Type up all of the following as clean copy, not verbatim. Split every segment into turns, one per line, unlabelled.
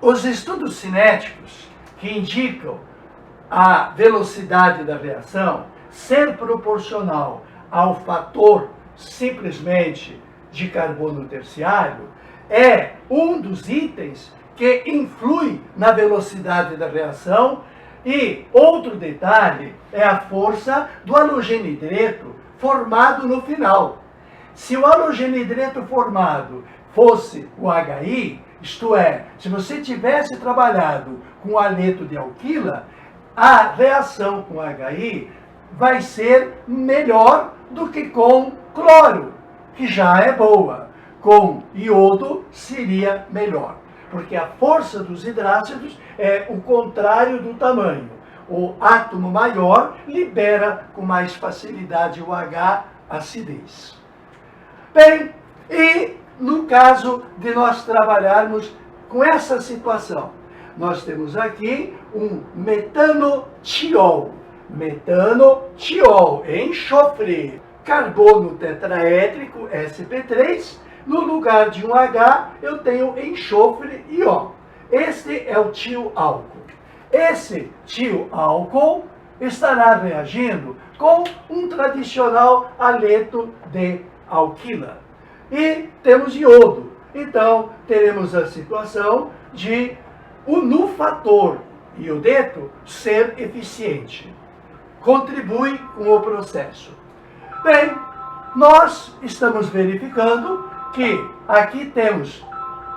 Os estudos cinéticos que indicam a velocidade da reação ser proporcional ao fator simplesmente de carbono terciário é um dos itens que influi na velocidade da reação. E outro detalhe é a força do halogenidreto formado no final. Se o halogenidreto formado fosse o HI, isto é, se você tivesse trabalhado com haleto de alquila, a reação com HI vai ser melhor do que com cloro, que já é boa. Com iodo seria melhor, porque a força dos hidrácidos é o contrário do tamanho. O átomo maior libera com mais facilidade o H, acidez. Bem, e no caso de nós trabalharmos com essa situação, nós temos aqui um metanotiol. Metanotiol, enxofre. Carbono tetraédrico, sp3. No lugar de um H, eu tenho enxofre e O. Este é o tioálcool. Esse tioálcool estará reagindo com um tradicional haleto de alquila. E temos iodo. Então, teremos a situação de o nufator iodeto ser eficiente. Contribui com o processo. Bem, nós estamos verificando que aqui temos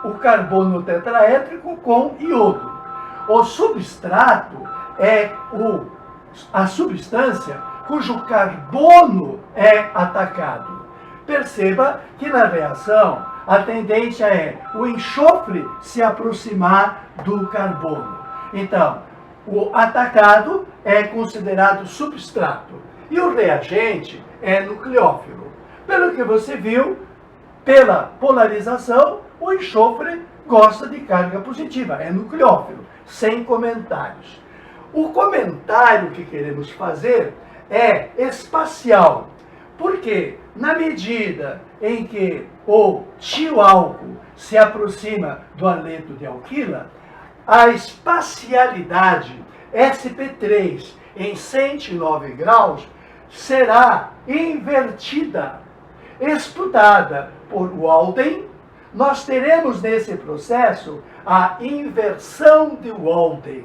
o carbono tetraédrico com iodo. O substrato é a substância cujo carbono é atacado. Perceba que na reação a tendência é o enxofre se aproximar do carbono. Então, o atacado é considerado substrato e o reagente é nucleófilo. Pelo que você viu, pela polarização, o enxofre gosta de carga positiva, é nucleófilo, sem comentários. O comentário que queremos fazer é espacial, porque na medida em que o tioálcool se aproxima do haleto de alquila, a espacialidade sp3 em 109 graus será invertida. Estudada por Walden, nós teremos nesse processo a inversão de Walden.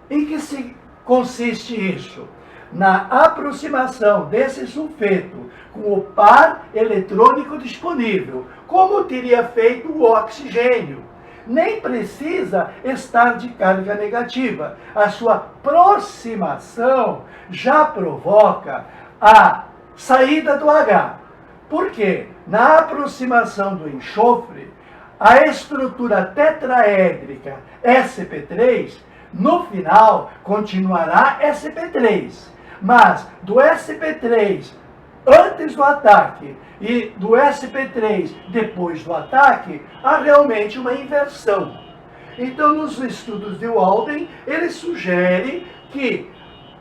Em que se consiste isso? Na aproximação desse sulfeto com o par eletrônico disponível, como teria feito o oxigênio. Nem precisa estar de carga negativa. A sua aproximação já provoca a saída do H. Por quê? Na aproximação do enxofre, a estrutura tetraédrica sp3, no final, continuará sp3. Mas do sp3 antes do ataque e do sp3 depois do ataque, há realmente uma inversão. Então, nos estudos de Walden, ele sugere que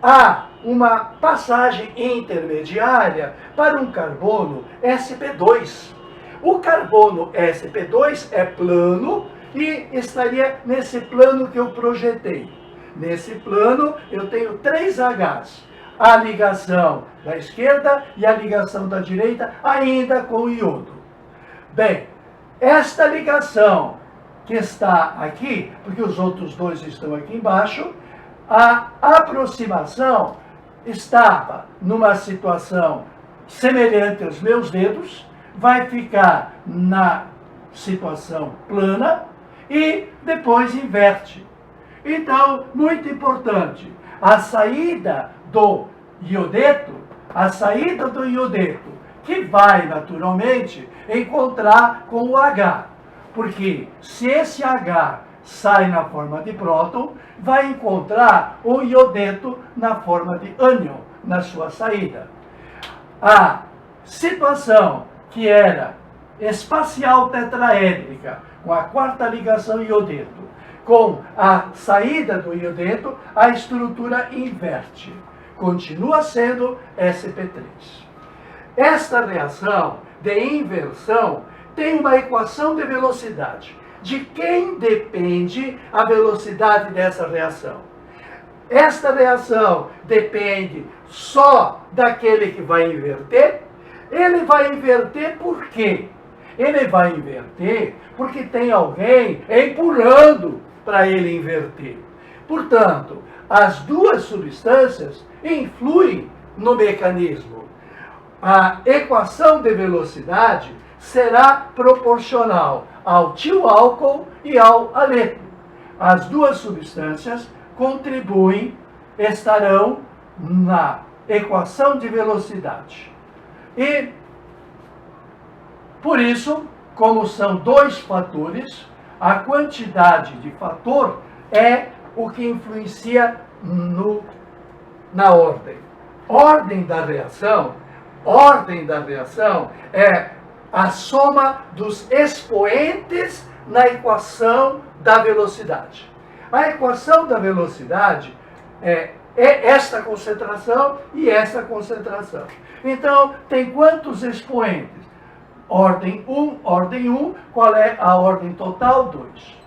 há uma passagem intermediária para um carbono sp2. O carbono sp2 é plano e estaria nesse plano que eu projetei. Nesse plano, eu tenho 3 Hs. A ligação da esquerda e a ligação da direita, ainda com o iodo. Bem, esta ligação que está aqui, porque os outros dois estão aqui embaixo, a aproximação estava numa situação semelhante aos meus dedos, vai ficar na situação plana e depois inverte. Então, muito importante, a saída do iodeto, que vai naturalmente encontrar com o H. Porque se esse H sai na forma de próton, vai encontrar o iodeto na forma de ânion, na sua saída. A situação que era espacial tetraédrica, com a quarta ligação iodeto, com a saída do iodeto, a estrutura inverte. Continua sendo sp3. Esta reação de inversão tem uma equação de velocidade. De quem depende a velocidade dessa reação? Esta reação depende só daquele que vai inverter? Ele vai inverter por quê? Ele vai inverter porque tem alguém empurrando para ele inverter. Portanto, as duas substâncias influem no mecanismo. A equação de velocidade será proporcional ao tioálcool e ao haleto. As duas substâncias contribuem, estarão na equação de velocidade. E, por isso, como são dois fatores, a quantidade de fator é o que influencia na ordem. Ordem da reação é a soma dos expoentes na equação da velocidade. A equação da velocidade é esta concentração e essa concentração. Então, tem quantos expoentes? Ordem 1, qual é a ordem total? 2.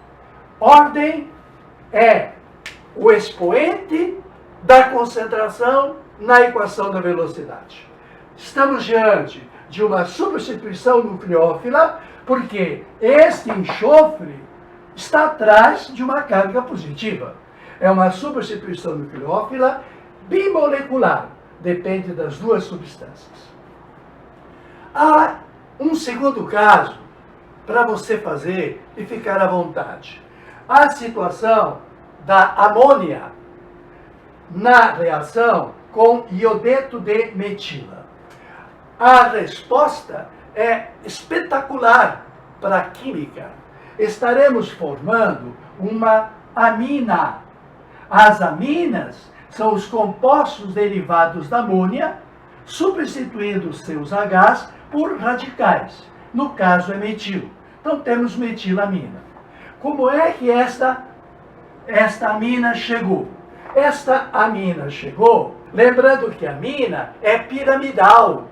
Ordem é o expoente da concentração na equação da velocidade. Estamos diante de uma substituição nucleófila, porque este enxofre está atrás de uma carga positiva. É uma substituição nucleófila bimolecular, depende das duas substâncias. Há um segundo caso para você fazer e ficar à vontade. A situação da amônia na reação com iodeto de metila. A resposta é espetacular para a química. Estaremos formando uma amina. As aminas são os compostos derivados da amônia, substituindo seus Hs por radicais. No caso é metil. Então temos metilamina. Como é que esta amina chegou? Esta amina chegou, lembrando que a amina é piramidal.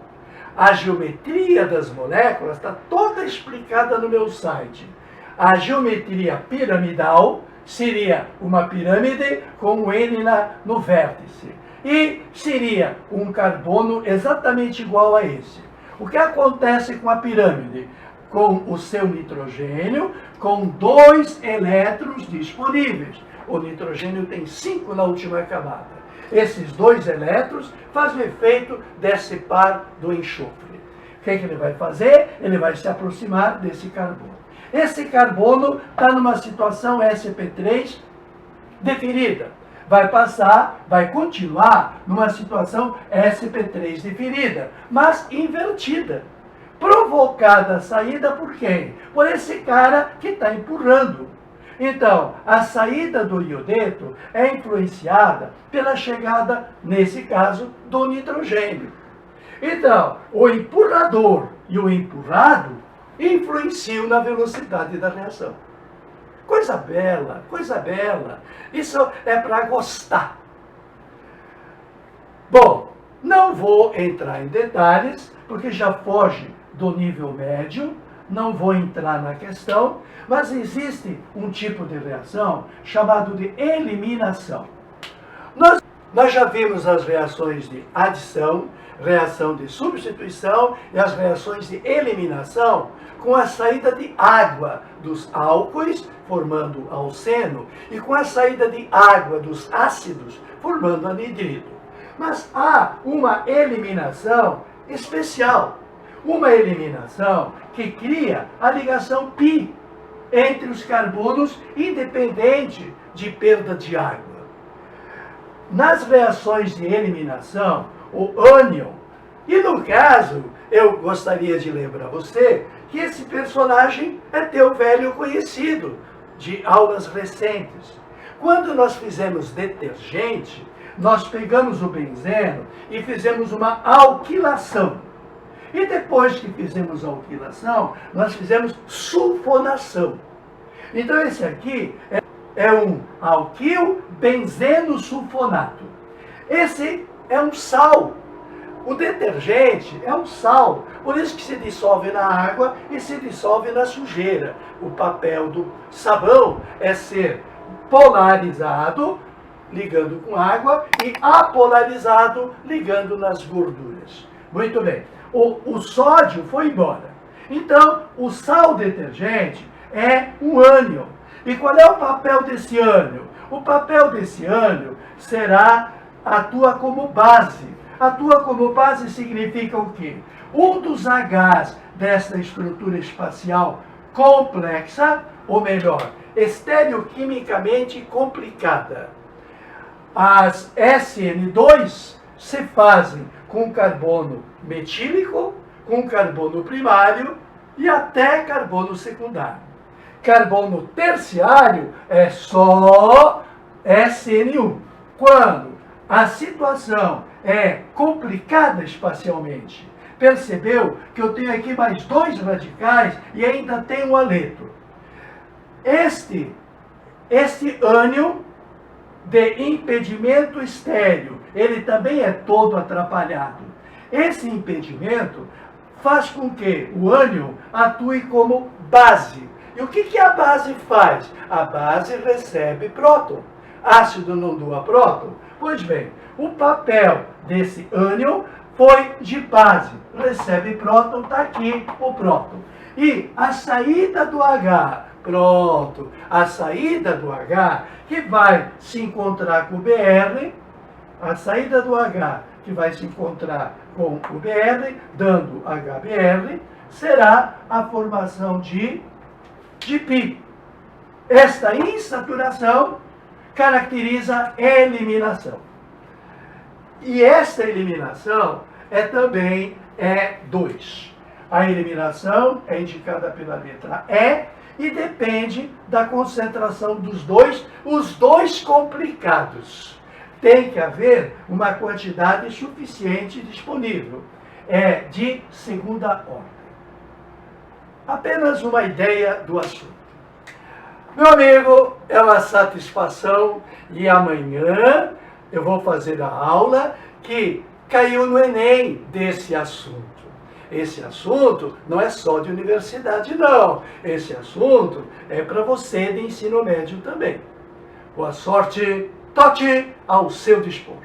A geometria das moléculas está toda explicada no meu site. A geometria piramidal seria uma pirâmide com um N no vértice. E seria um carbono exatamente igual a esse. O que acontece com a pirâmide? Com o seu nitrogênio, com 2 elétrons disponíveis. O nitrogênio tem 5 na última camada. Esses 2 elétrons fazem o efeito desse par do enxofre. O que ele vai fazer? Ele vai se aproximar desse carbono. Esse carbono está numa situação sp3 definida. Vai continuar numa situação sp3 definida, mas invertida. Provocada a saída por quem? Por esse cara que está empurrando. Então, a saída do iodeto é influenciada pela chegada, nesse caso, do nitrogênio. Então, o empurrador e o empurrado influenciam na velocidade da reação. Coisa bela, coisa bela. Isso é para gostar. Bom, não vou entrar em detalhes, porque já foge do nível médio, não vou entrar na questão, mas existe um tipo de reação chamado de eliminação. Nós já vimos as reações de adição, reação de substituição e as reações de eliminação com a saída de água dos álcoois, formando alceno, e com a saída de água dos ácidos, formando anidrido. Mas há uma eliminação especial, uma eliminação que cria a ligação π entre os carbonos, independente de perda de água. Nas reações de eliminação, o ânion, e no caso, eu gostaria de lembrar você que esse personagem é teu velho conhecido, de aulas recentes. Quando nós fizemos detergente, nós pegamos o benzeno e fizemos uma alquilação. E depois que fizemos a alquilação, nós fizemos sulfonação. Então esse aqui é um alquil benzeno sulfonato. Esse é um sal. O detergente é um sal, por isso que se dissolve na água e se dissolve na sujeira. O papel do sabão é ser polarizado, ligando com água, e apolarizado, ligando nas gorduras. Muito bem. O sódio foi embora. Então, o sal detergente é um ânion. E qual é o papel desse ânion? O papel desse ânion atua como base. Atua como base significa o quê? Um dos Hs dessa estrutura espacial complexa, ou melhor, estereoquimicamente complicada. As SN2 se fazem com carbono metílico, com carbono primário e até carbono secundário. Carbono terciário é só SN1. Quando a situação é complicada espacialmente, percebeu que eu tenho aqui mais 2 radicais e ainda tem um aleto. Este ânion de impedimento estéreo, ele também é todo atrapalhado. Esse impedimento faz com que o ânion atue como base. E o que a base faz? A base recebe próton. Ácido não doa próton? Pois bem, o papel desse ânion foi de base. Recebe próton, está aqui o próton. E a saída do H, pronto, a saída do H que vai se encontrar com o Br, a saída do H que vai se encontrar com o Br, dando HBr, será a formação de pi. Esta insaturação caracteriza eliminação. E esta eliminação também é 2. A eliminação é indicada pela letra E depende da concentração dos dois, os dois complicados. Tem que haver uma quantidade suficiente disponível. É de segunda ordem. Apenas uma ideia do assunto. Meu amigo, é uma satisfação e amanhã eu vou fazer a aula que caiu no Enem desse assunto. Esse assunto não é só de universidade, não. Esse assunto é para você de ensino médio também. Boa sorte, toque ao seu dispor.